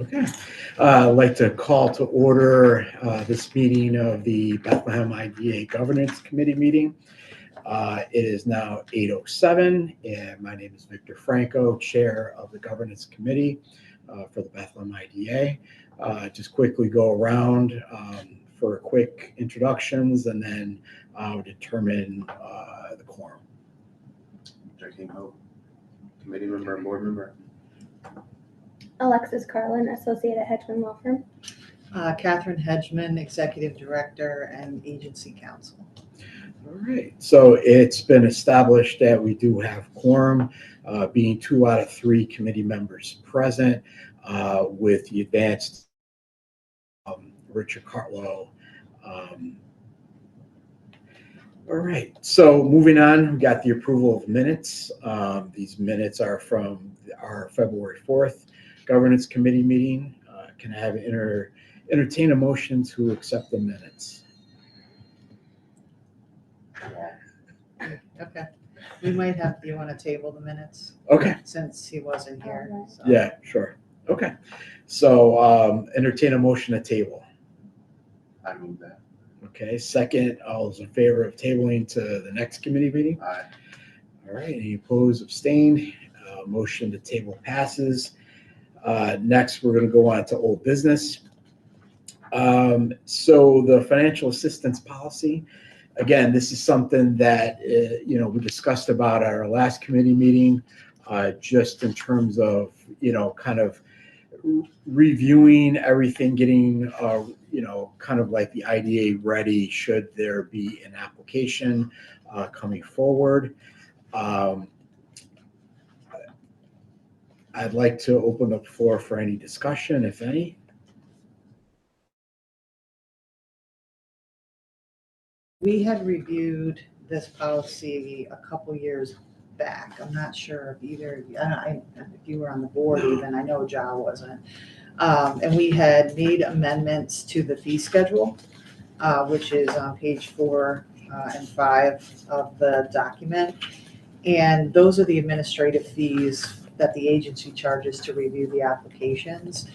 Okay. I'd like to call to order this meeting of the Bethlehem IDA Governance Committee meeting. It is now 8:07, and my name is Victor Franco, Chair of the Governance Committee for the Bethlehem IDA. Just quickly go around for quick introductions, and then we'll determine the quorum. King Hope, committee member and board member. Alexis Carlin, Associate at Hedgeman Law Firm. Catherine Hedgeman, Executive Director and Agency Counsel. All right, so it's been established that we do have quorum, being 2 out of 3 committee members present, with the advanced Richard Cartlow. All right, so moving on, we got the approval of minutes. These minutes are from our February 4th Governance Committee meeting. Can I have entertain a motion to accept the minutes? Okay. We might have, do you want to table the minutes? Okay. Since he wasn't here. So. Yeah, sure. Okay. So entertain a motion to table. I move that. Okay, second, all those in favor of tabling to the next committee meeting? Aye. All right, any opposed, abstained? Motion to table passes. Next, we're going to go on to old business. So the financial assistance policy, again, this is something that, we discussed about at our last committee meeting, just in terms of, kind of reviewing everything, getting, kind of like the IDA ready should there be an application coming forward. I'd like to open the floor for any discussion, if any. We had reviewed this policy a couple years back. I'm not sure if either of you, if you were on the board even, I know Ja wasn't. And we had made amendments to the fee schedule, which is on page 4 and 5 of the document. And those are the administrative fees that the agency charges to review the applications.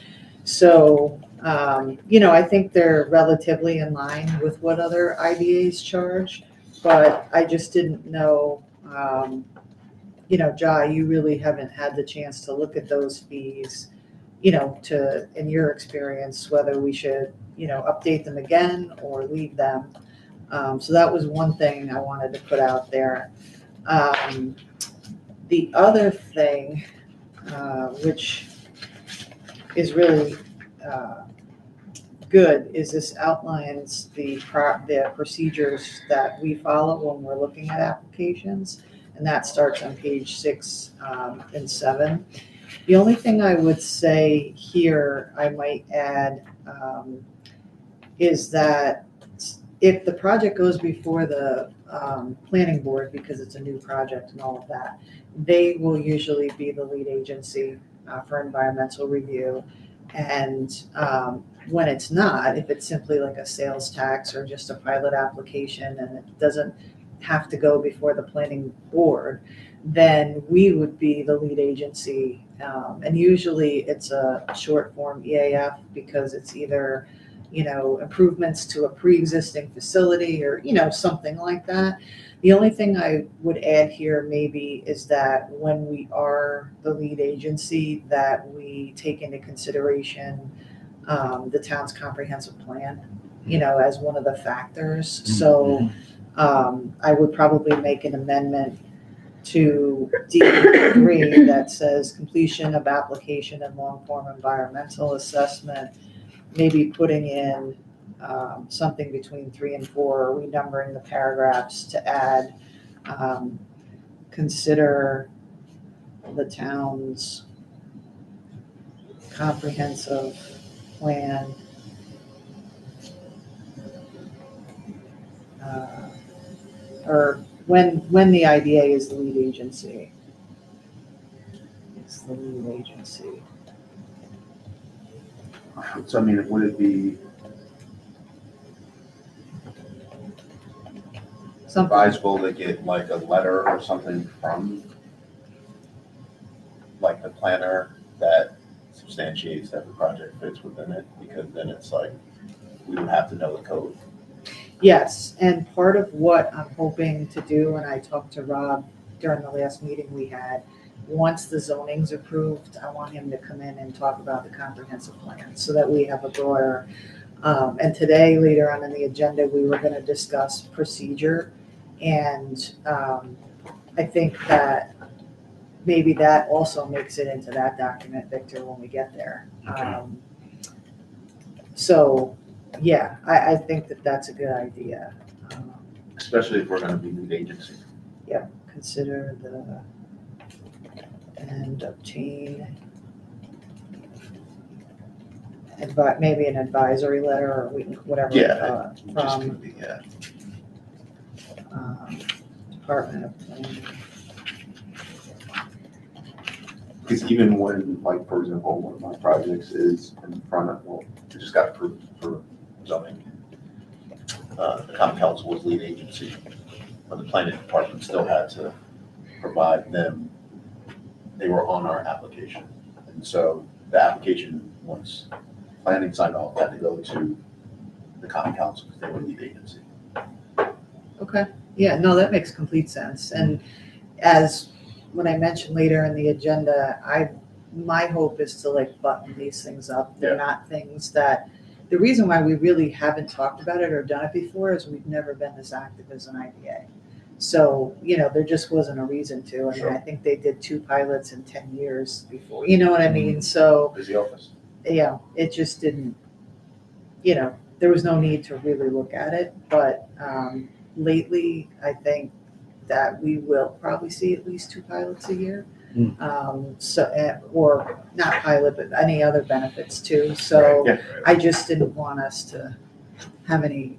So, I think they're relatively in line with what other IDAs charge, but I just didn't know, Ja, you really haven't had the chance to look at those fees, in your experience, whether we should, update them again or leave them. So that was one thing I wanted to put out there. The other thing, which is really good, is this outlines the procedures that we follow when we're looking at applications, and that starts on page 6 and 7. The only thing I would say here, I might add, is that if the project goes before the planning board, because it's a new project and all of that, they will usually be the lead agency for environmental review. And when it's not, if it's simply like a sales tax or just a pilot application and it doesn't have to go before the planning board, then we would be the lead agency. And usually it's a short form EAF because it's either, improvements to a pre-existing facility or, something like that. The only thing I would add here maybe is that when we are the lead agency, that we take into consideration the town's comprehensive plan, as one of the factors. So I would probably make an amendment to D3 that says completion of application and long-form environmental assessment, maybe putting in something between 3 and 4, or renumbering the paragraphs to add, consider the town's comprehensive plan or when the IDA is the lead agency. It's the lead agency. So, would it be advisable to get like a letter or something from like the planner that substantiates that the project fits within it, because then it's like, we would have to know the code. Yes, and part of what I'm hoping to do, and I talked to Rob during the last meeting we had, once the zoning's approved, I want him to come in and talk about the comprehensive plan so that we have a broader, and today, later on in the agenda, we were gonna discuss procedure. And I think that maybe that also makes it into that document, Victor, when we get there. Okay. So, yeah, I think that that's a good idea. Especially if we're gonna be lead agency. Consider the, and obtain maybe an advisory letter or whatever. Yeah, Just From gonna be, yeah. Department of Planning. Because even when, like, for example, one of my projects is in front of, well, it just got approved for zoning. The common council was lead agency, but the planning department still had to provide them, they were on our application. And so the application, once planning signed off, had to go to the common council because they were lead agency. Okay, yeah, no, that makes complete sense. And as, when I mentioned later in the agenda, my hope is to like button these things up. They're not things that, the reason why we really haven't talked about it or done it before is we've never been this active as an IDA. So, there just wasn't a reason to. I mean, I think they did 2 pilots in 10 years before, you know what I mean? So, Busy office. yeah, it just didn't, there was no need to really look at it. But lately, I think that we will probably see at least 2 pilots a year. Or not pilot, but any other benefits too. So Yeah. I just didn't want us to have any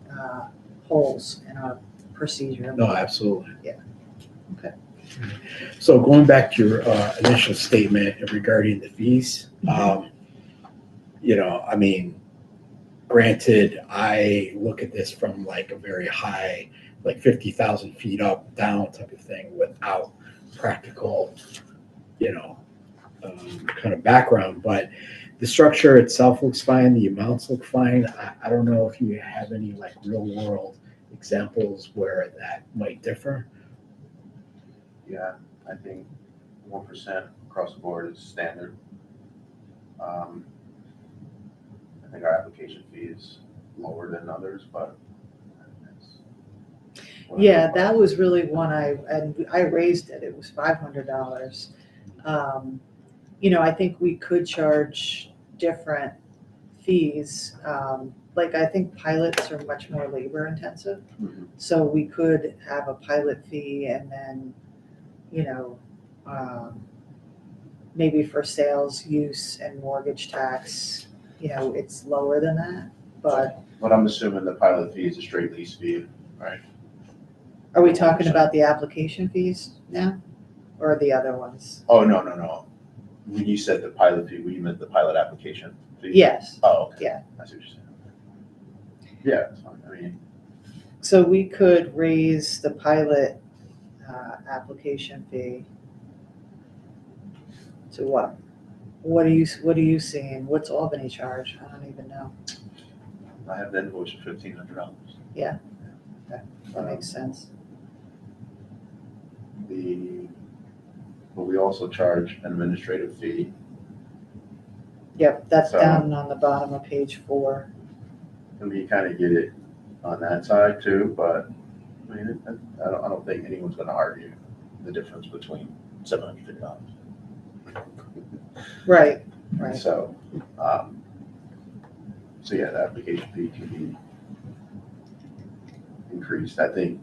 holes in our procedure. No, absolutely. Yeah. Okay. So going back to your initial statement regarding the fees, I mean, granted, I look at this from like a very high, like 50,000 feet up, down type of thing without practical, kind of background. But the structure itself looks fine. The amounts look fine. I don't know if you have any like real world examples where that might differ. Yeah, I think 1% across the board is standard. I think our application fee is lower than others, but Yeah, that was really one I raised it. It was $500. I think we could charge different fees. Like I think pilots are much more labor intensive. Mhm. So we could have a pilot fee and then, maybe for sales use and mortgage tax, it's lower than that. But I'm assuming the pilot fee is a straight lease fee, right? are we talking about the application fees now or the other ones? Oh, no. When you said the pilot fee, you meant the pilot application fee? Yes. Oh, okay. Yeah. I see what you're saying. Yeah, it's fine. I mean, So we could raise the pilot application fee to what? What are you seeing? What's Albany charge? I don't even know. I have the invoice for $1,500. That makes sense. But we also charge an administrative fee. Yep, that's So- down on the bottom of page 4. And we kind of get it on that side too, but I mean, I don't think anyone's going to argue the difference between $750. Right. So, yeah, the application fee can be increased. I think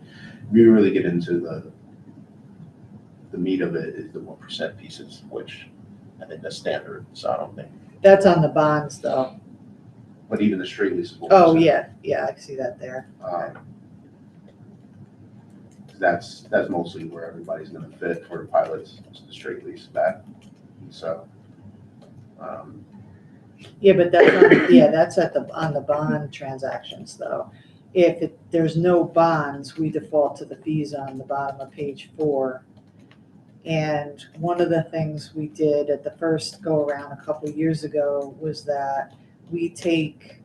we really get into the meat of it is the 1% pieces, which I think that's standard. So I don't think. That's on the bonds though. But even the straight lease is 1%. Oh, yeah, I see that there. That's mostly where everybody's going to fit for the pilots, the straight lease back. So. Yeah, but that's on the bond transactions though. If there's no bonds, we default to the fees on the bottom of page 4. And one of the things we did at the first go around a couple years ago was that we take,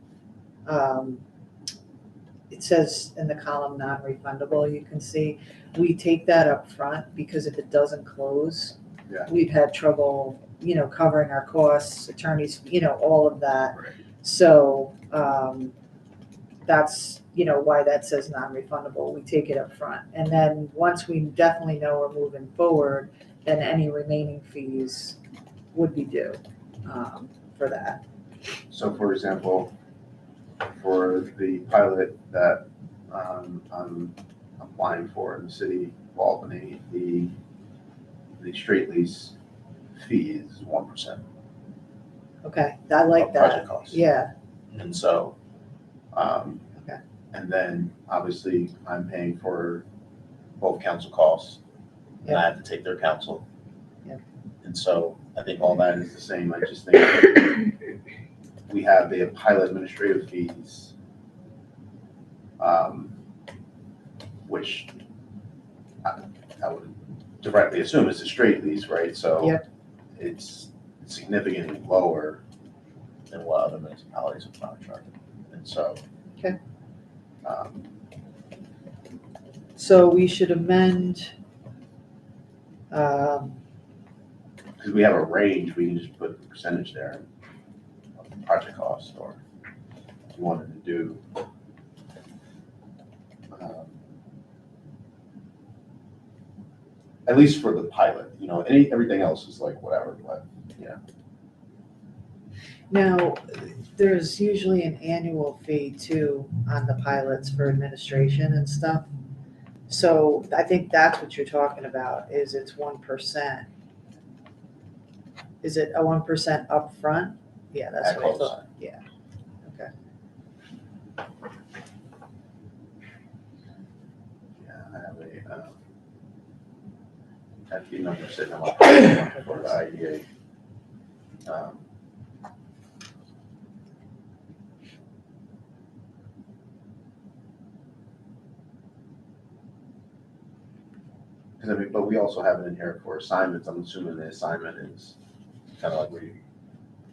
it says in the column non-refundable, you can see, we take that up front because if it doesn't close, Yeah. we've had trouble, covering our costs, attorneys, all of that. Right. So, that's, why that says non-refundable. We take it up front. And then once we definitely know we're moving forward, then any remaining fees would be due, for that. So for example, for the pilot that I'm applying for in the city of Albany, the straight lease fee is 1%. Okay, I like Of that. project costs. Yeah, And so, Okay. and then obviously I'm paying for both council costs, and I have to take their counsel. Yeah. And so I think all that is the same. I just think we have the pilot administrative fees, which I would directly assume is a straight lease, right? So Yep. it's significantly lower than what other municipalities are charging. And so. Okay. um, so we should amend, Because we have a range, we can just put the percentage there of the project cost, or if you wanted to do at least for the pilot, everything else is like whatever, but yeah. now, there's usually an annual fee too on the pilots for administration and stuff. So I think that's what you're talking about, is it's 1%. Is it a 1% upfront? Yeah, that's At what I close. thought, yeah. Yeah, I have the number sitting on my phone for the IDA. But we also have it in here for assignments. I'm assuming the assignment is kind of like we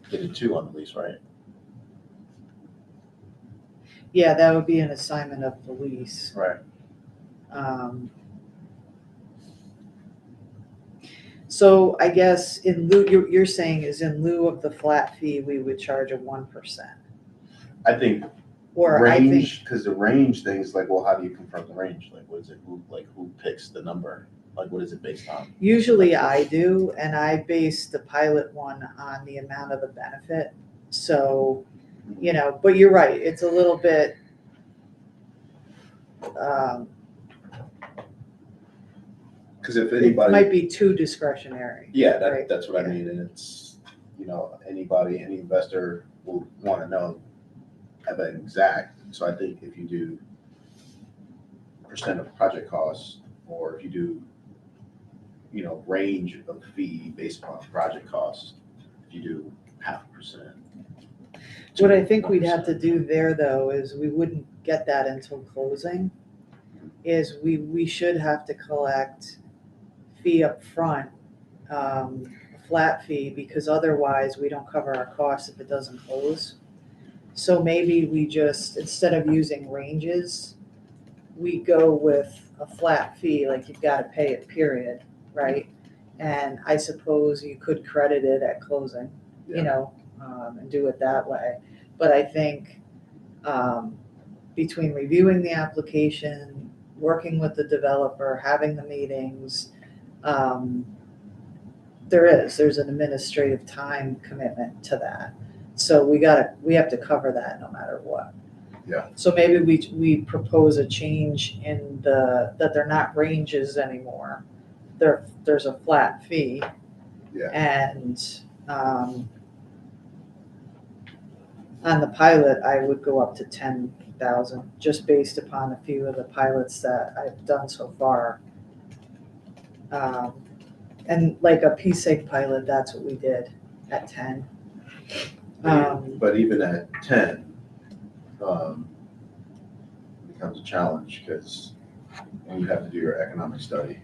did it too on the lease, right? Yeah, that would be an assignment of the lease. Right. So I guess in lieu, you're saying is in lieu of the flat fee, we would charge a 1%. I think Or I think, range, because the range thing is like, well, how do you confirm the range? Like, what is it? Who picks the number? Like, what is it based on? usually I do, and I base the pilot one on the amount of the benefit. So, but you're right, it's a little bit, Because if it anybody, might be too discretionary. yeah, right? that's what I Yeah. mean, and it's, any investor will want to know at that exact. So I think if you do percent of project costs, or if you do, range of fee based upon project costs, if you do 0.5%. What I think we'd have to do there, though, is we wouldn't get that until closing, is we should have to collect fee up front, a flat fee, because otherwise we don't cover our costs if it doesn't close. So maybe we just, instead of using ranges, we go with a flat fee, like you've got to pay it, period, right? And I suppose you could credit it at closing, and do it that way. But I think between reviewing the application, working with the developer, having the meetings, there's an administrative time commitment to that. So we have to cover that no matter what. Yeah. So maybe we propose a change in that they're not ranges anymore. There's a flat fee. Yeah. And on the pilot, I would go up to 10,000, just based upon a few of the pilots that I've done so far. And like a PSEG pilot, that's what we did at 10. But even at 10, becomes a challenge, because when you have to do your economic study,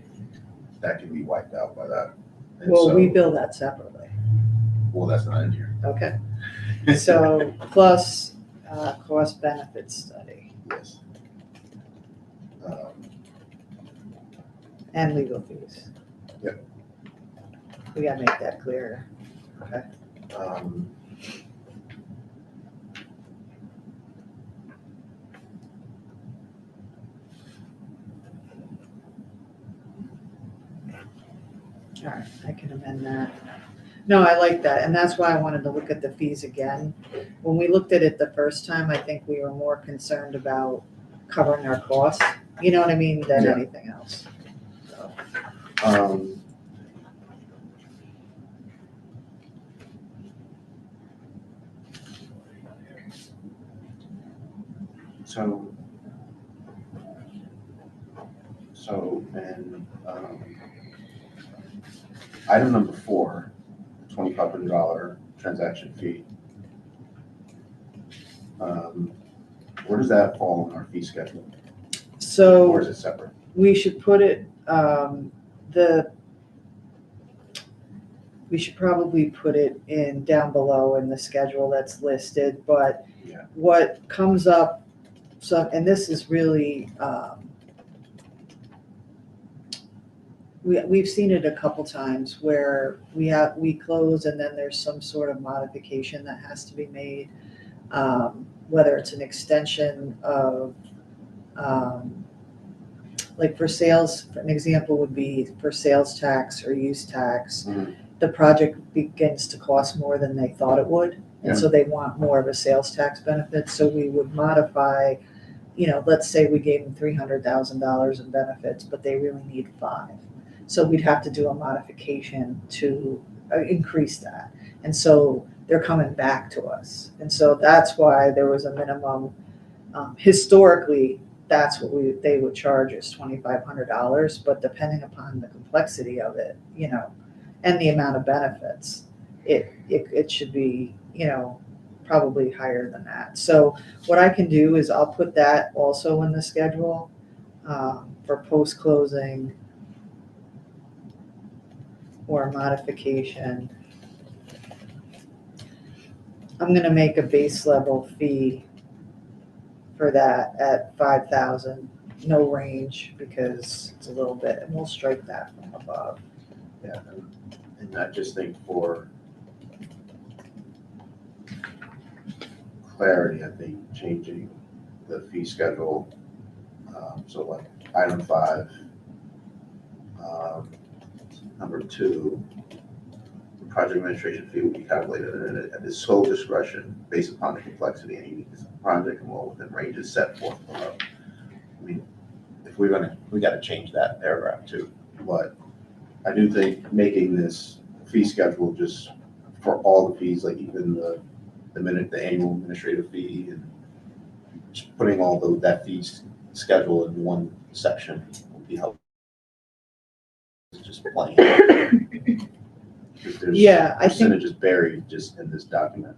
that can be wiped out by that. And Well, so- we bill that separately. Well, that's not in here. Okay. So plus cost benefit study Yes. and legal fees. Yep. We gotta make that clear. Um, All right, I can amend that. No, I like that, and that's why I wanted to look at the fees again. When we looked at it the first time, I think we were more concerned about covering our costs, you know what I mean, than Yeah. anything else. So, um, So, and, item number 4, $2,500 transaction fee. Where does that fall in our fee schedule? Or So is it separate? we should put it, we should probably put it in down below in the schedule that's listed, but Yeah. what comes up, so, and this is really, we've seen it a couple times where we close and then there's some sort of modification that has to be made. Whether it's an extension of, like for sales, an example would be for sales tax or use tax. Mhm. The project begins to cost more than they thought it would. And so they want more of a sales tax benefit. So we would modify, let's say we gave them $300,000 in benefits, but they really need 5. So we'd have to do a modification to increase that. And so they're coming back to us. And so that's why there was a minimum. Historically, that's what they would charge us, $2,500, but depending upon the complexity of it, and the amount of benefits, it should be, probably higher than that. So what I can do is I'll put that also in the schedule for post-closing or modification. I'm gonna make a base level fee for that at 5,000, no range, because it's a little bit, and we'll strike that from above. Yeah, and I just think for clarity, I think changing the fee schedule, so like item 5, number 2, the project administration fee will be calculated at the sole discretion based upon the complexity and uniqueness of the project and well within ranges set forth below. I mean, if we got to change that paragraph too, but I do think making this fee schedule just for all the fees, like even the annual administrative fee, and just putting all that fees schedule in one section would be helpful. It's just plain. If there's Yeah, I think, percentages buried just in this document.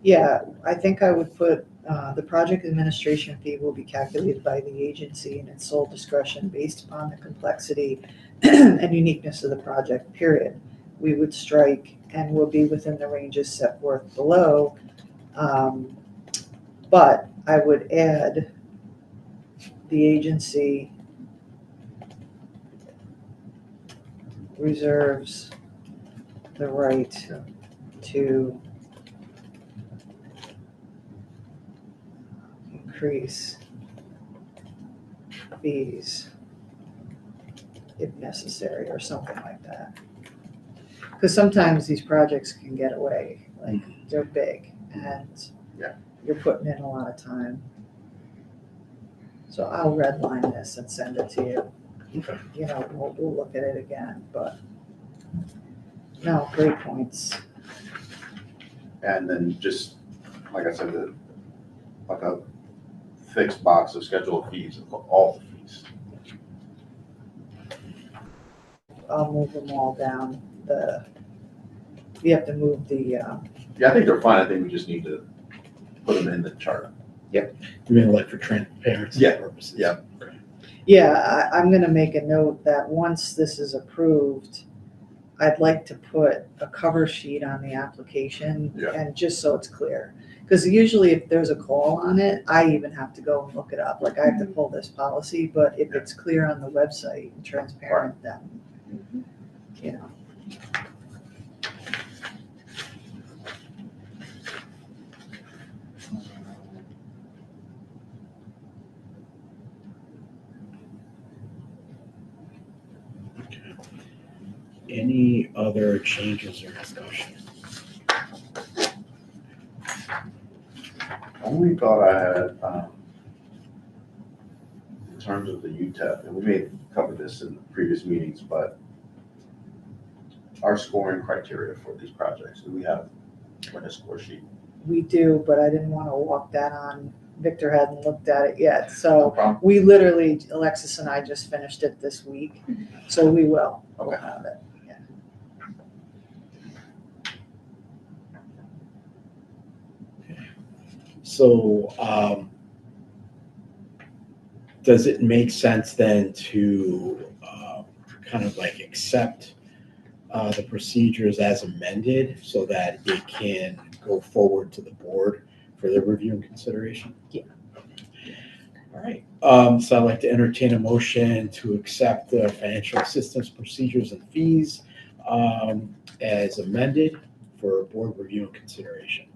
yeah, I think I would put, the project administration fee will be calculated by the agency in its sole discretion based upon the complexity and uniqueness of the project, period. We would strike and will be within the ranges set forth below. But I would add the agency reserves the right to increase fees if necessary, or something like that. Because sometimes these projects can get away, like they're big and you're putting in a lot of time. So I'll redline this and send it to you. Okay. We'll look at it again, but no, great points. And then just, like I said, like a fixed box of scheduled fees, of all the fees. I'll move them all down. You have to move the, Yeah, I think they're fine. I think we just need to put them in the chart. You mean like for transparency Yeah, purposes? yeah. Okay. Yeah, I'm gonna make a note that once this is approved, I'd like to put a cover sheet on the application Yeah. and just so it's clear. Because usually if there's a call on it, I even have to go and look it up, like I have to pull this policy, but if it's clear on the website and transparent, then, you know. Any other changes or discussion? Only thought I had, in terms of the UTEP, and we may have covered this in previous meetings, but our scoring criteria for these projects, do we have like a score sheet? We do, but I didn't want to walk that on. Victor hadn't looked at it yet, No so problem. we literally, Alexis and I just finished it this week, so we will. We'll Okay. have it. So, does it make sense then to kind of like accept the procedures as amended so that it can go forward to the board for their review and consideration? Yeah. All right. So I'd like to entertain a motion to accept the financial assistance procedures and fees as amended for board review and consideration.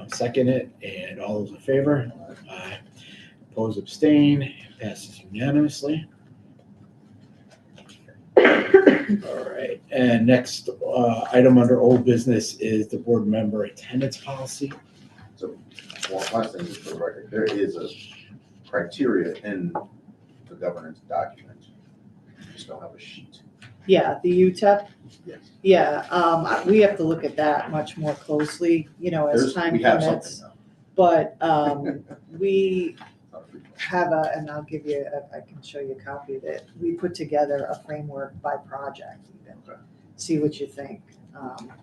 Second it, and all those in favor? Aye. Oppose, abstain, passes unanimously. All right, and next item under old business is the board member attendance policy. So, one last thing, just for the record, there is a criteria in the governance document. You just don't have a sheet. Yeah, the UTEP, Yes. yeah, we have to look at that much more closely, you know, as time We have permits. something But we though. have and I'll give you, I can show you a copy of it. We put together a framework by project even. Okay. See what you think.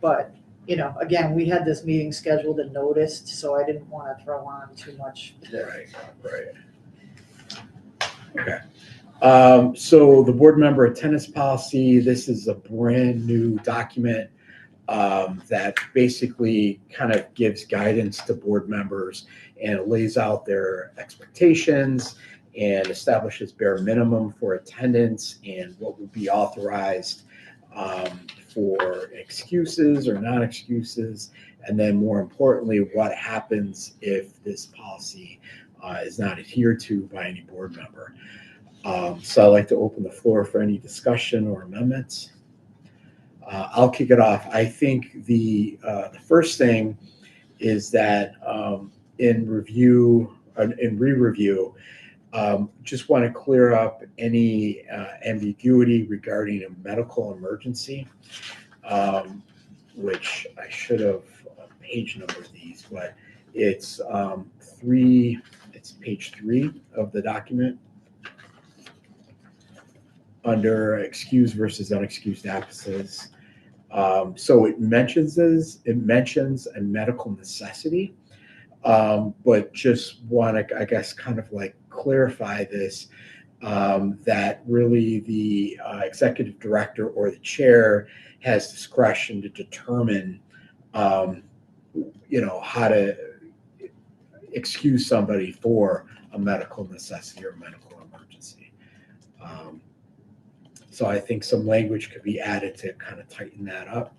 But, you know, again, we had this meeting scheduled and noticed, so I didn't want to throw on too much. Right. Okay. So the board member attendance policy, this is a brand new document that basically kind of gives guidance to board members and lays out their expectations and establishes bare minimum for attendance and what would be authorized for excuses or non-excuses, and then more importantly, what happens if this policy is not adhered to by any board member. So I'd like to open the floor for any discussion or amendments. I'll kick it off. I think the first thing is that in re-review, just want to clear up any ambiguity regarding a medical emergency, which I should have page numbered these, but it's it's page 3 of the document under excused versus unexcused absences. So it mentions a medical necessity, but just want to, I guess, kind of like clarify this, that really the executive director or the chair has discretion to determine, how to excuse somebody for a medical necessity or medical emergency. So I think some language could be added to kind of tighten that up.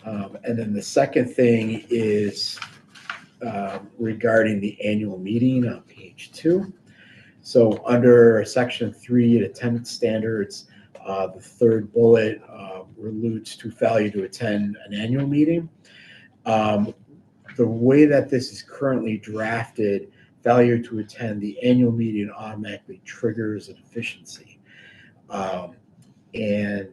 And then the second thing is regarding the annual meeting on page 2. So under section 3 at attendance standards, the third bullet alludes to failure to attend an annual meeting. The way that this is currently drafted, failure to attend the annual meeting automatically triggers a deficiency. And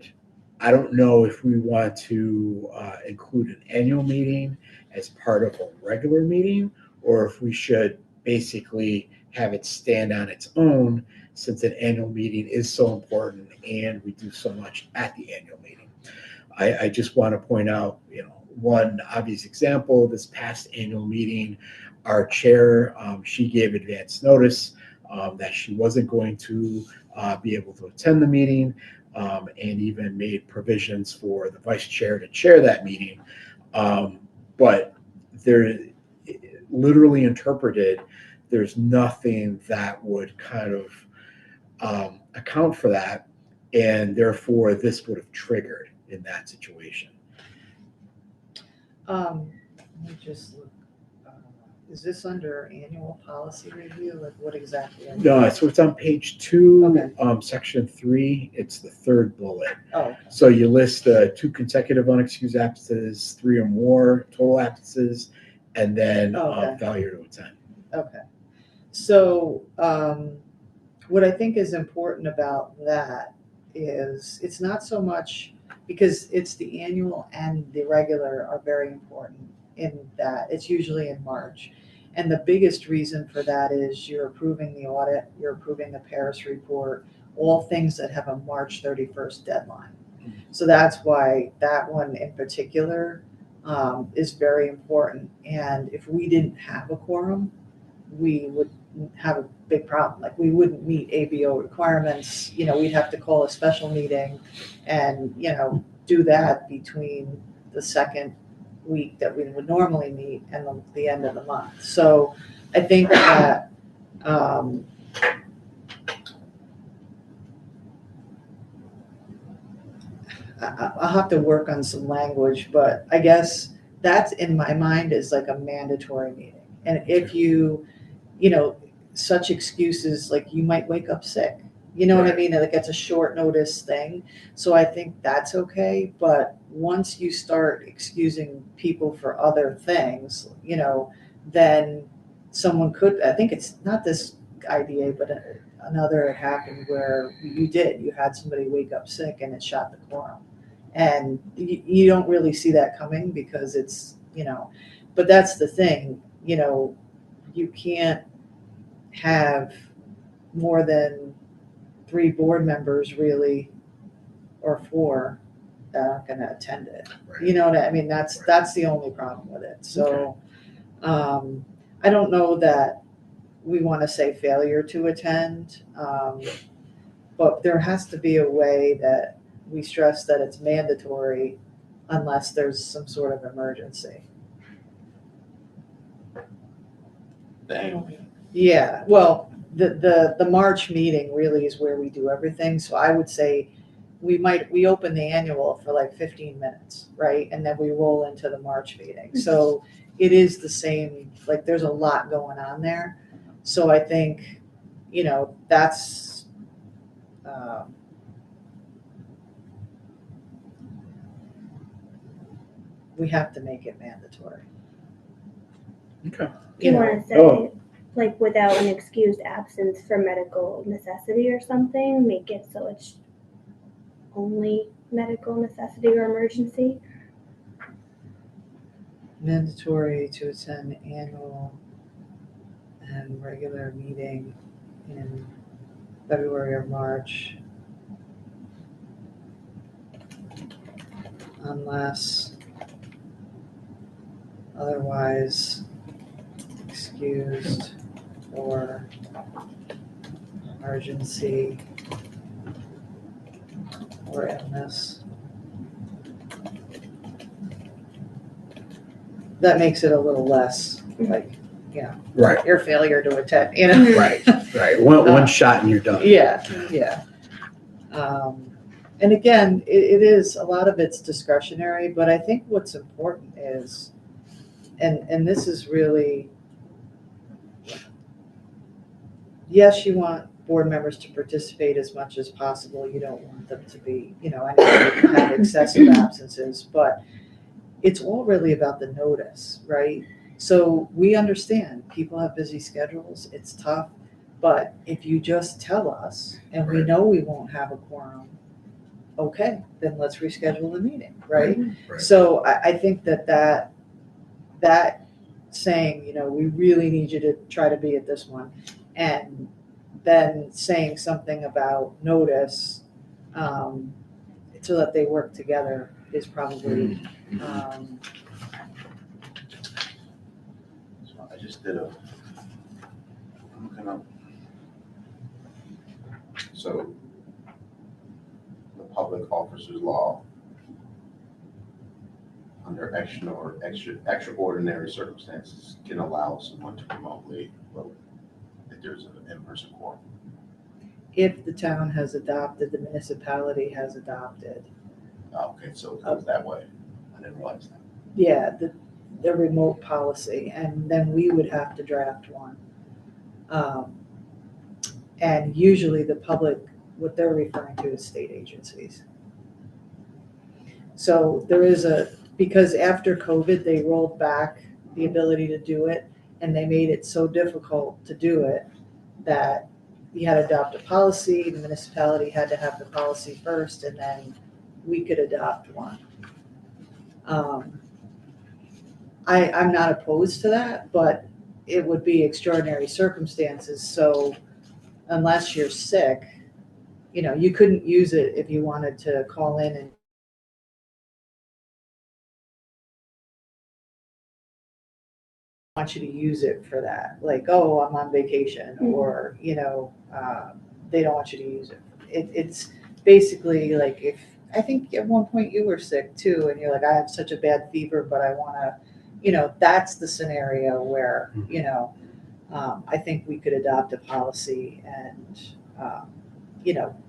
I don't know if we want to include an annual meeting as part of a regular meeting, or if we should basically have it stand on its own, since an annual meeting is so important and we do so much at the annual meeting. I just want to point out, one obvious example, this past annual meeting, our chair, she gave advance notice that she wasn't going to be able to attend the meeting, and even made provisions for the vice chair to chair that meeting. But there, literally interpreted, there's nothing that would kind of account for that, and therefore this would have triggered in that situation. Let me just look. Is this under annual policy review? Like what exactly? No, so it's on page 2, Okay. section 3. It's the third bullet. Oh, So you list 2 consecutive unexcused absences, 3 or more total absences, and then Okay. failure to attend. okay. So what I think is important about that is it's not so much because it's the annual and the regular are very important in that it's usually in March. And the biggest reason for that is you're approving the audit, you're approving the Paris report, all things that have a March 31st deadline. So that's why that one in particular is very important. And if we didn't have a quorum, we would have a big problem. Like we wouldn't meet ABO requirements. We'd have to call a special meeting and, do that between the second week that we would normally meet and the end of the month. So I think that I'll have to work on some language, but I guess that's in my mind is like a mandatory meeting. And if you such excuses, like you might wake up sick, what I mean? Like it's a short notice thing. So I think that's okay. But once you start excusing people for other things, then someone could, I think it's not this IDA, but another happened where you had somebody wake up sick and it shot the quorum. And you don't really see that coming because it's, but that's the thing, you can't have more than 3 board members really, or 4 that aren't going to attend it. Right. You know what I mean? That's the only problem with it. So I don't know that we want to say failure to attend, but there has to be a way that we stress that it's mandatory unless there's some sort of emergency. Yeah, well, the March meeting really is where we do everything. So I would say we open the annual for like 15 minutes, right? And then we roll into the March meeting. So it is the same, like there's a lot going on there. So I think, that's, we have to make it mandatory. Okay. Do you want to say, Oh. like, without an excused absence for medical necessity or something, make it so it's only medical necessity or emergency? Mandatory to attend annual and regular meeting in February or March unless otherwise excused or emergency or illness. That makes it a little less like, Right. your failure to attend, Right. One shot and you're done. Yeah. And again, it is, a lot of it's discretionary, but I think what's important is, and this is really, yes, you want board members to participate as much as possible. You don't want them to be, have excessive absences, but it's all really about the notice, right? So we understand people have busy schedules, it's tough, but if you just tell us and we know we won't have a quorum, okay, then let's reschedule the meeting, right? Right. So I think that saying, we really need you to try to be at this one, and then saying something about notice, so that they work together is probably, I just did I'm looking up. So, the public officers law, under extraordinary circumstances, can allow someone to remotely vote if there's an in-person quorum. If the town has adopted, the municipality has adopted. Oh, okay, so it goes that way. I didn't realize that. Yeah, the remote policy, and then we would have to draft one. And usually the public, what they're referring to is state agencies. So there is because after COVID, they rolled back the ability to do it, and they made it so difficult to do it that you had to adopt a policy, the municipality had to have the policy first, and then we could adopt one. I'm not opposed to that, but it would be extraordinary circumstances, so unless you're sick, you couldn't use it if you wanted to call in and want you to use it for that, like, oh, I'm on vacation, or, they don't want you to use it. It's basically like I think at one point you were sick too, and you're like, I have such a bad fever, but I want to, that's the scenario where, I think we could adopt a policy and,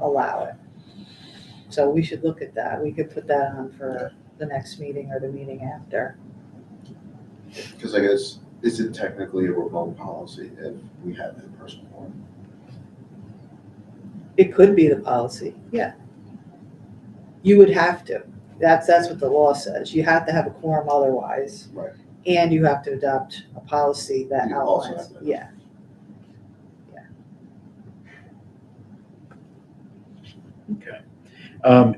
allow it. So we should look at that. We could put that on for the next meeting or the meeting after. Because I guess, is it technically a remote policy if we have in-person quorum? It could be the policy, yeah. You would have to. That's what the law says. You have to have a quorum otherwise. Right. And you have to adopt a policy that You also outlines, have to. yeah. Okay.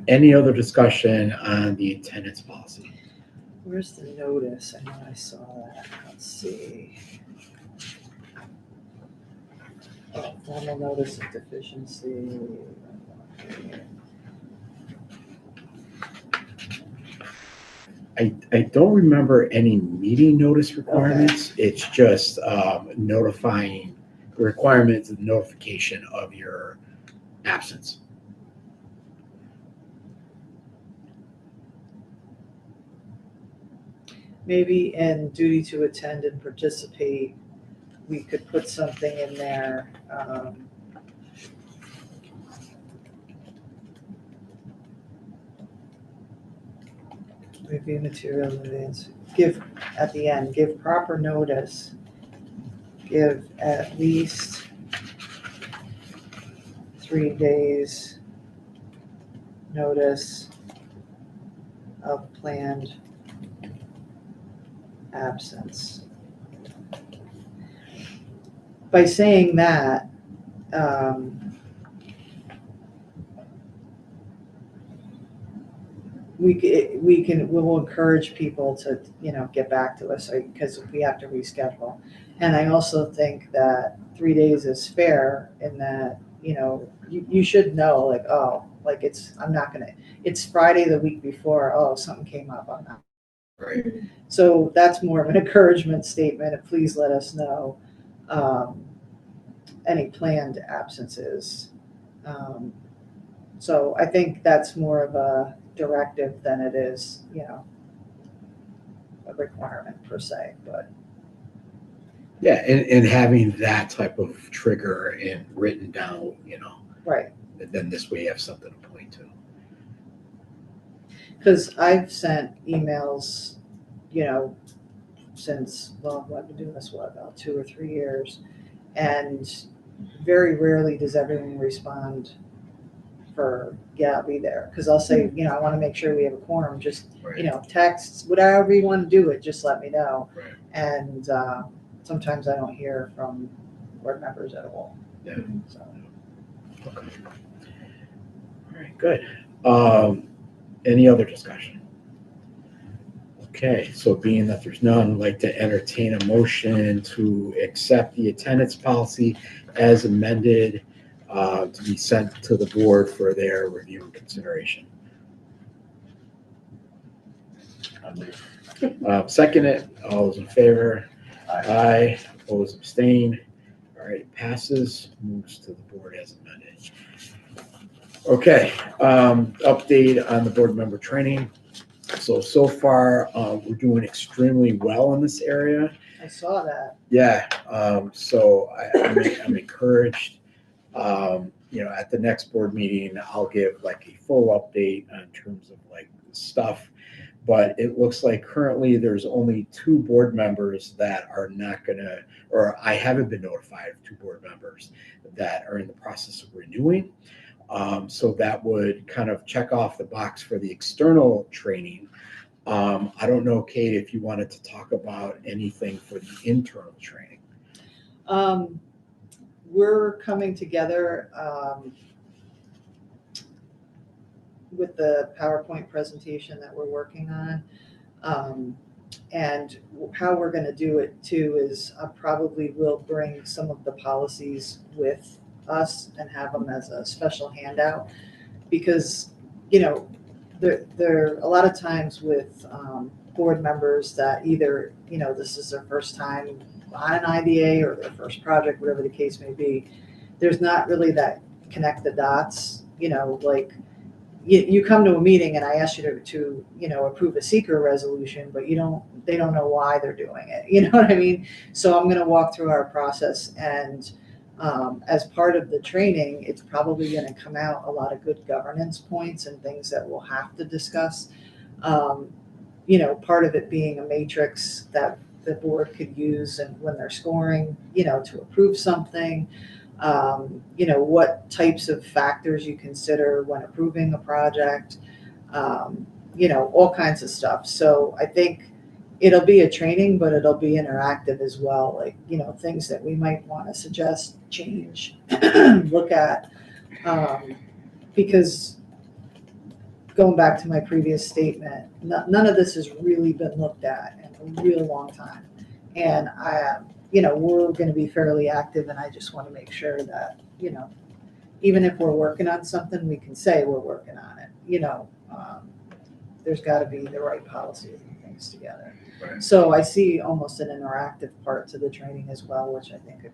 Any other discussion on the attendance policy? Where's the notice? I know I saw that. Let's see. Oh, formal notice of deficiency. I don't remember any meeting notice requirements. It's just notifying the requirements of notification of your absence. Maybe in duty to attend and participate, we could put something in there. Review material in advance. At the end, give proper notice. Give at least 3 days notice of planned absence. By saying that, we'll encourage people to, get back to us, because we have to reschedule. And I also think that 3 days is fair in that, you should know, like, oh, like it's Friday the week before, oh, something came up on that. Right. So that's more of an encouragement statement, and please let us know any planned absences. So I think that's more of a directive than it is, a requirement per se, but. Yeah, and having that type of trigger and written down, Right. then this way you have something to point to. Because I've sent emails, since, I've been doing this, about 2 or 3 years, and very rarely does everyone respond for, yeah, I'll be there. Because I'll say, I want to make sure we have a quorum, just, Right. texts, whatever you want to do it, just let me know. Right. And sometimes I don't hear from board members at all. Yeah. So. Okay. All right, good. Any other discussion? Okay, so being that there's none, I'd like to entertain a motion to accept the attendance policy as amended to be sent to the board for their review and consideration. Second it, all those in favor? Aye, opposed, abstain. All right, passes, moves to the board as amended. Okay, update on the board member training. So far, we're doing extremely well in this area. I saw that. Yeah, so I'm encouraged. At the next board meeting, I'll give like a full update on terms of like stuff. But it looks like currently there's only 2 board members that are not gonna, or I haven't been notified of 2 board members that are in the process of renewing. So that would kind of check off the box for the external training. I don't know, Kate, if you wanted to talk about anything for the internal training. We're coming together with the PowerPoint presentation that we're working on. And how we're going to do it too is I probably will bring some of the policies with us and have them as a special handout, because there a lot of times with board members that either this is their first time on an IDA or their first project, whatever the case may be, there's not really that connect the dots, like you come to a meeting and I ask you to approve a seeker resolution, but they don't know why they're doing it. You know what I mean? So I'm going to walk through our process, and as part of the training, it's probably going to come out a lot of good governance points and things that we'll have to discuss. Part of it being a matrix that the board could use and when they're scoring, to approve something. What types of factors you consider when approving a project, all kinds of stuff. So I think it'll be a training, but it'll be interactive as well. Like, things that we might want to suggest, change, look at, because going back to my previous statement, none of this has really been looked at in a real long time. And we're going to be fairly active, and I just want to make sure that, even if we're working on something, we can say we're working on it. There's got to be the right policies and things together. Right. So I see almost an interactive part to the training as well, which I think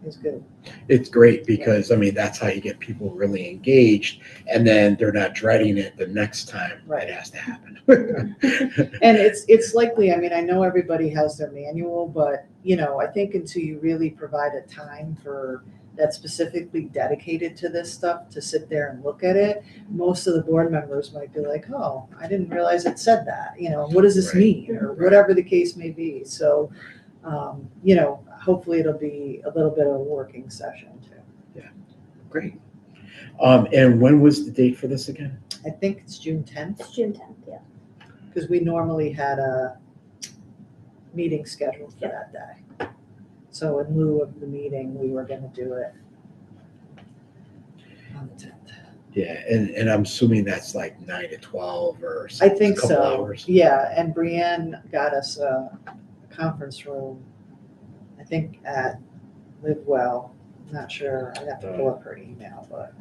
is good. It's great because, that's how you get people really engaged, and then they're not dreading it the next time Right. it has to happen. And it's likely, I know everybody has their manual, but, I think until you really provide a time for that's specifically dedicated to this stuff to sit there and look at it, most of the board members might be like, oh, I didn't realize it said that. What does this Right. mean? Or whatever the case may be. So, hopefully it'll be a little bit of a working session too. Yeah, great. And when was the date for this again? I think it's June 10th. It's June 10th, yeah. Because we normally had a meeting scheduled for that day. So in lieu of the meeting, we were going to do it on the 10th. Yeah, and I'm assuming that's like 9 to 12 or I something. think a couple so. Hours. Yeah, and Brienne got us a conference room, I think at Live Well. I'm not sure. I'd have to pull up her email, but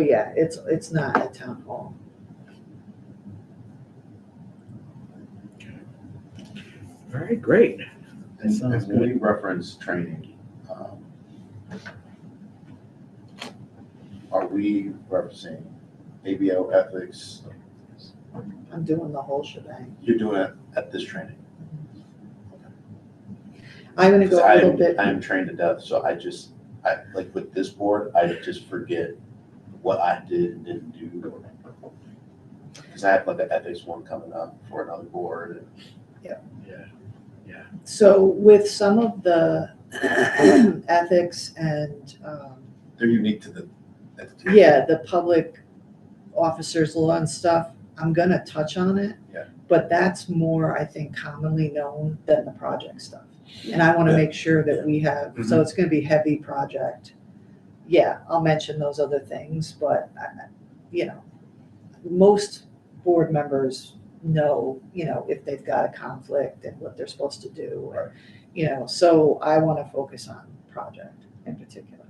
yeah, it's not at town hall. All right, great. That sounds And when good. we reference training, are we referencing ABO ethics? I'm doing the whole shebang. You're doing it at this training? I'm going to go a little bit. I am trained to death, so I like with this board, I just forget what I did and didn't do. Because I have like an ethics one coming up for another board. Yeah. So with some of the ethics and They're unique to the. the public officers law and stuff, I'm going to touch on it. Yeah. But that's more, I think, commonly known than the project stuff. And I want to Yeah. make sure that we have, so it's going to be heavy project. Yeah, I'll mention those other things, but most board members know, if they've got a conflict and what they're supposed to do. Right. So I want to focus on project in particular.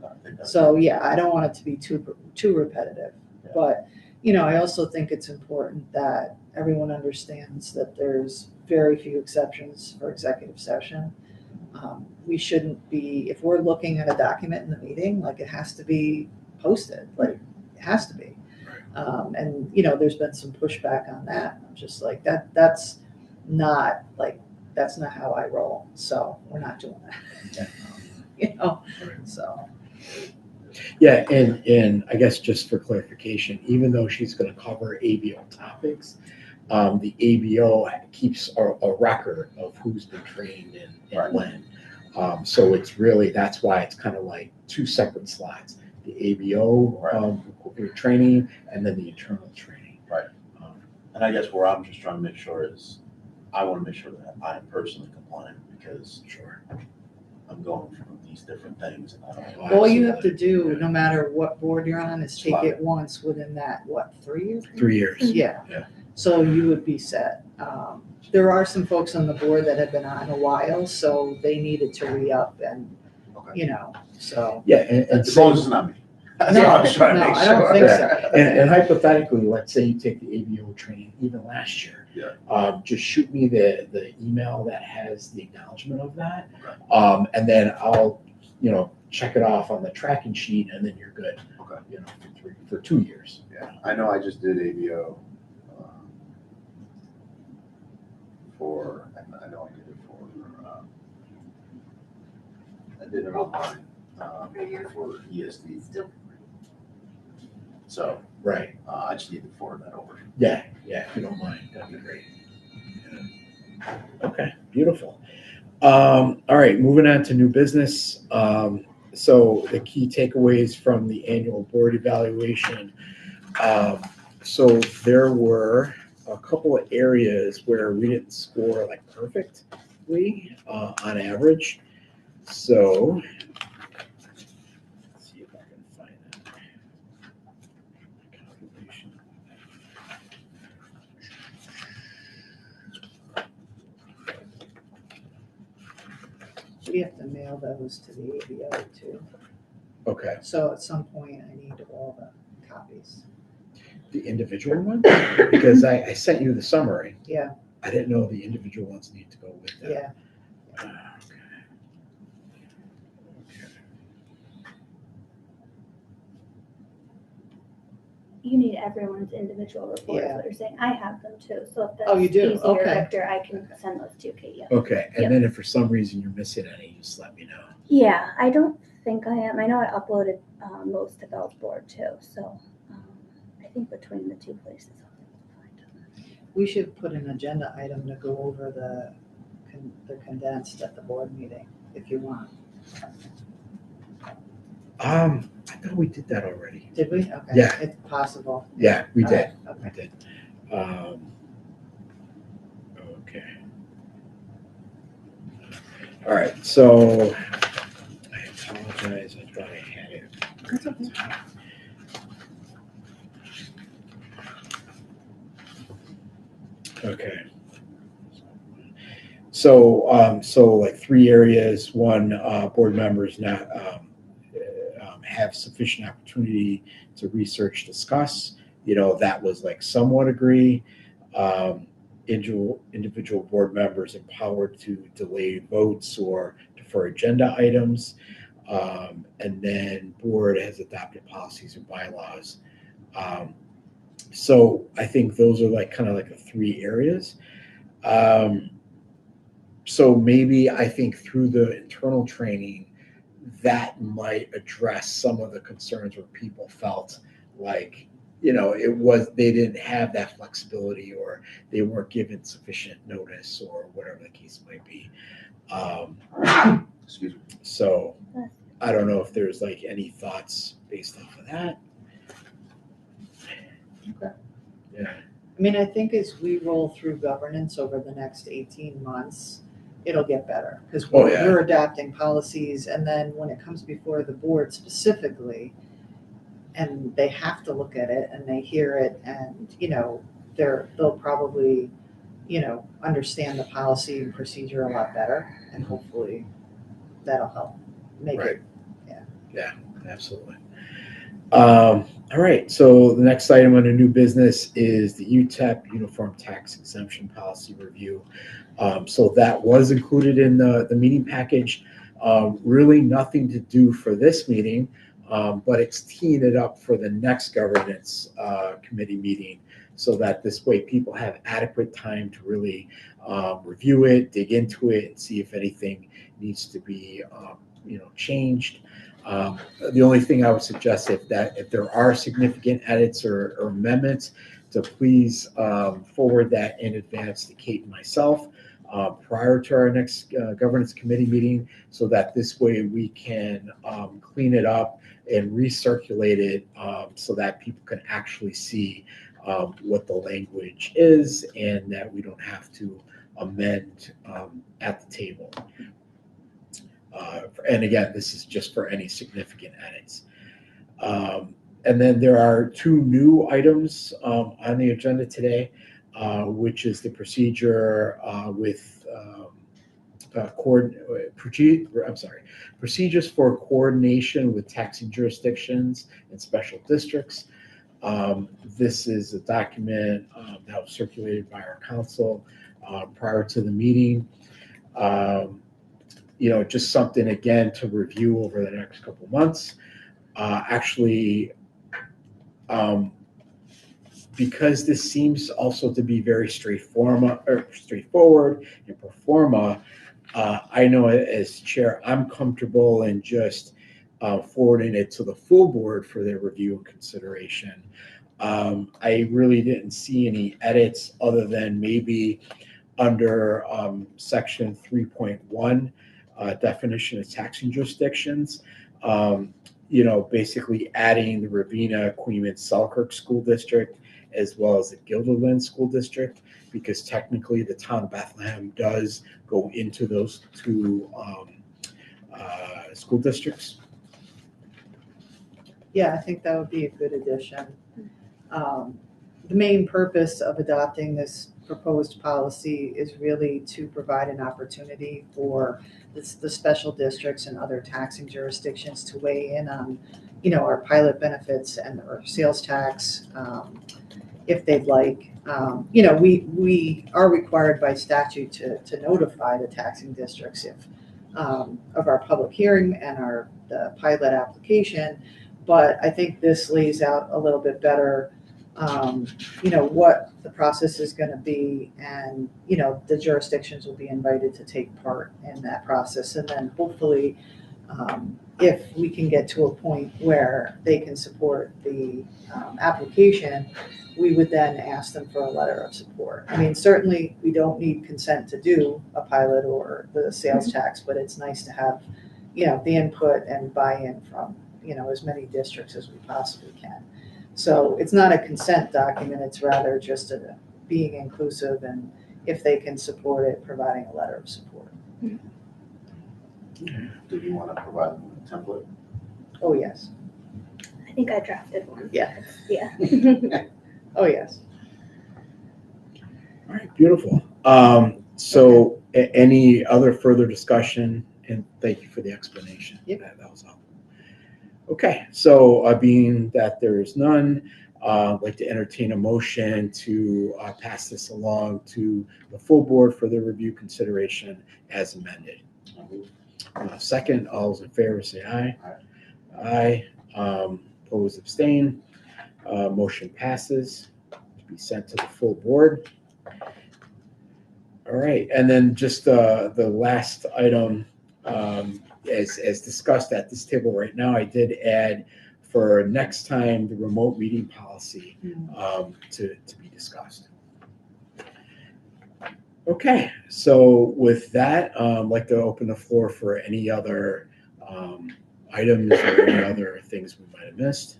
I think that's- So yeah, I don't want it to be too repetitive, Yeah. but I also think it's important that everyone understands that there's very few exceptions for executive session. We shouldn't be, if we're looking at a document in the meeting, like it has to be posted, like it has to be. And, there's been some pushback on that. I'm just like, that's not how I roll. So we're not doing that, so. Yeah, and I guess just for clarification, even though she's going to cover ABO topics, the ABO keeps a record of who's been trained and when. So it's really, that's why it's kind of like two separate slots, the ABO training and then the internal training. Right. And I guess where I'm just trying to make sure is, I want to make sure that I'm personally compliant, because I'm going through these different things. And I don't All you have to do, no matter what board you're on, is take it once within that, 3 years? 3 years. Yeah. So you would be set. There are some folks on the board that have been on a while, so they needed to re-up and, so. Yeah, and as long as it's not me. That's No, what I was trying to no, make I don't sure. think so. And hypothetically, let's say you take the ABO training even last year. Just shoot me the email that has the acknowledgement of that. And then I'll, check it off on the tracking sheet, and then you're good. For 2 years. Yeah, I know I just did ABO I know I did it for, I did it online for ESD. So, Right. I just need to forward that over. Yeah, if you don't mind, that'd be great. Yeah. Okay, beautiful. All right, moving on to new business. So the key takeaways from the annual board evaluation. So there were a couple of areas where we didn't score like perfectly on average. So let's see if I can find that calculation. We have to mail those to the ABO too. Okay, So at some point, I need all the copies. the individual one, because I sent you the summary. Yeah. I didn't know the individual ones need to go with that. Yeah. Okay. You need everyone's individual report, is Yeah. what you're saying. I have them too, so if that's Oh, you do? easier, Okay. Victor, I can send those to Kate. Yeah. Okay, and Yep. then if for some reason you're missing any, just let me know. Yeah, I don't think I am. I know I uploaded most of Bell's board too, so I think between the two places I'll find them. We should put an agenda item to go over the condensed at the board meeting, if you want. I thought we did that already. Did we? Okay. Yeah. It's possible. Yeah, we did. Okay. We did. Okay. All right, so I apologize. I thought I had it. That's okay. Okay. So like 3 areas. One, board members not have sufficient opportunity to research, discuss. That was like somewhat agree. Individual board members empowered to delay votes or defer agenda items. And then board has adopted policies and bylaws. So I think those are like kind of like the 3 areas. So they I think through the internal training, that might address some of the concerns where people felt like, they didn't have that flexibility, or they weren't given sufficient notice, or whatever the case might be. Excuse me. So I don't know if there's like any thoughts based off of that. Okay. Yeah. I mean, I think as we roll through governance over the next 18 months, it'll get better, because we're adapting policies, and then when it comes before the board specifically, and they have to look at it and they hear it, and they'll probably understand the policy and procedure a lot better, and hopefully that'll help make it. Yeah, absolutely. All right, so the next item under new business is the UTEP Uniform Tax Exemption Policy Review. So that was included in the meeting package. Really nothing to do for this meeting, but it's teeing it up for the next governance committee meeting so that this way people have adequate time to really review it, dig into it, and see if anything needs to be changed. The only thing I would suggest if there are significant edits or amendments, to please forward that in advance to Kate and myself prior to our next governance committee meeting, so that this way we can clean it up and recirculate it so that people can actually see what the language is and that we don't have to amend at the table. And again, this is just for any significant edits. And then there are two new items on the agenda today, which is the procedure with procedures for coordination with taxing jurisdictions and special districts. This is a document that was circulated by our council prior to the meeting. Just something again to review over the next couple of months. Because this seems also to be very straightforward and pro forma, I know as chair, I'm comfortable in just forwarding it to the full board for their review and consideration. I really didn't see any edits other than maybe under section 3.1, definition of taxing jurisdictions. Basically adding the Ravenna, Queens, Selkirk School District, as well as the Guilderland School District, because technically the town of Bethlehem does go into those two school districts. Yeah, I think that would be a good addition. The main purpose of adopting this proposed policy is really to provide an opportunity for the special districts and other taxing jurisdictions to weigh in on, our pilot benefits and our sales tax, if they'd like. We are required by statute to notify the taxing districts of our public hearing and the pilot application, but I think this lays out a little bit better what the process is going to be, and the jurisdictions will be invited to take part in that process. And then hopefully if we can get to a point where they can support the application, we would then ask them for a letter of support. I mean, certainly we don't need consent to do a pilot or the sales tax, but it's nice to have the input and buy-in from as many districts as we possibly can. So it's not a consent document, it's rather just being inclusive, and if they can support it, providing a letter of support. Do you want to provide them a template? Oh, yes. I think I drafted one. Yeah. Yeah. Oh, yes. All right, beautiful. Any other further discussion? And thank you for the explanation. Yep. That was helpful. Okay, so being that there is none, I'd like to entertain a motion to pass this along to the full board for their review consideration as amended. Second, all those in favor say aye. Aye. Opposed, abstain. Motion passes to be sent to the full board. All right, and then just the last item, as discussed at this table right now, I did add for next time the remote meeting policy to be discussed. Okay, so with that, I'd like to open the floor for any other items or any other things we might have missed.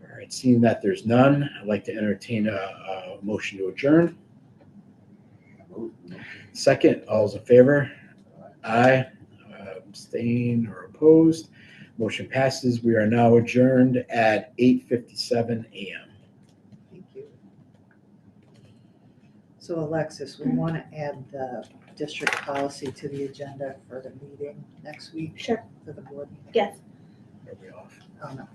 All right, seeing that there's none, I'd like to entertain a motion to adjourn. Second, all those in favor? Aye. Abstain or opposed? Motion passes. We are now adjourned at 8:57 a.m. Thank you. So Alexis, we want to add the district policy to the agenda for the meeting next week? Sure. For the board meeting? Yes. Are we off? Oh, no.